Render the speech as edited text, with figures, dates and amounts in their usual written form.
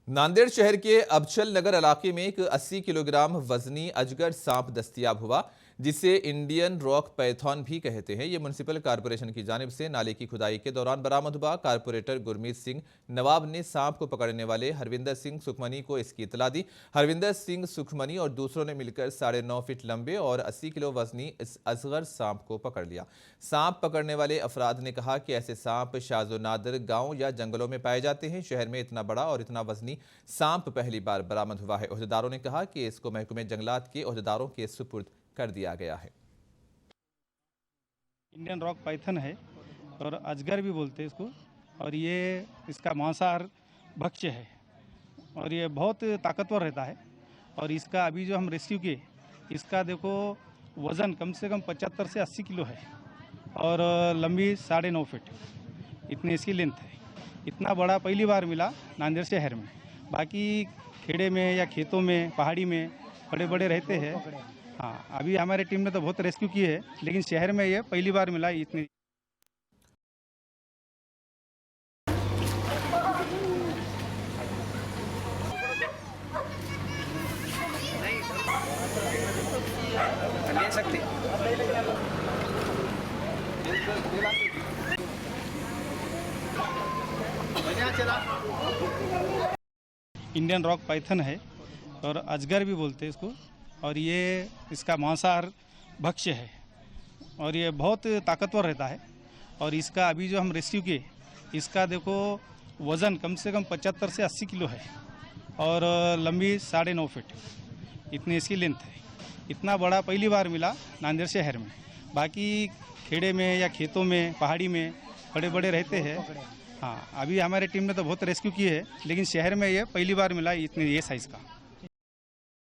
नांदेड़ शहर के अबचल नगर इलाके में एक 80 किलोग्राम वजनी अजगर सांप दस्तयाब हुआ, जिसे इंडियन रॉक पाइथन भी कहते हैं। ये म्युनिसिपल कॉर्पोरेशन की जानिब से नाले की खुदाई के दौरान बरामद हुआ। कॉर्पोरेटर गुरमीत सिंह नवाब ने सांप को पकड़ने वाले हरविंदर सिंह सुखमनी को इसकी इतला दी। हरविंदर सिंह सुखमनी और दूसरों ने मिलकर 9.5 फीट लंबे और 80 किलो वजनी इस अजगर सांप को पकड़ लिया। सांप पकड़ने वाले अफराद ने कहा कि ऐसे सांप शाज़ो नादिर गाँव या जंगलों में पाए जाते हैं। शहर में इतना बड़ा और इतना वजनी सांप पहली बार बरामद हुआ है। ओहदेदारों ने कहा कि इसको महकमे जंगलात के ओहदेदारों के सुपुर्द कर दिया गया है। इंडियन रॉक पाइथन है और अजगर भी बोलते हैं इसको, और ये इसका मांसाहार भक्ष्य है और ये बहुत ताकतवर रहता है। और इसका अभी जो हम रेस्क्यू किए, इसका देखो वज़न कम से कम 75 से 80 किलो है और लंबी 9.5 फीट इतनी इसकी लेंथ है। इतना बड़ा पहली बार मिला नांदेड़ शहर में। बाकी खेड़े में या खेतों में पहाड़ी में बड़े बड़े रहते हैं। हाँ, अभी हमारे टीम ने तो बहुत रेस्क्यू किए हैं, लेकिन शहर में ये पहली बार मिला इतनी। ले सकते इंडियन रॉक पाइथन है और अजगर भी बोलते हैं इसको, और ये इसका मांसाहार भक्ष्य है और ये बहुत ताकतवर रहता है। और इसका अभी जो हम रेस्क्यू किए, इसका देखो वज़न कम से कम 75 से 80 किलो है और लंबी 9.5 फीट इतनी इसकी लेंथ है। इतना बड़ा पहली बार मिला नांदेड़ शहर में। बाकी खेड़े में या खेतों में पहाड़ी में बड़े बड़े रहते हैं। हाँ, अभी हमारे टीम ने तो बहुत रेस्क्यू किए हैं, लेकिन शहर में ये पहली बार मिला इतने ये साइज़ का।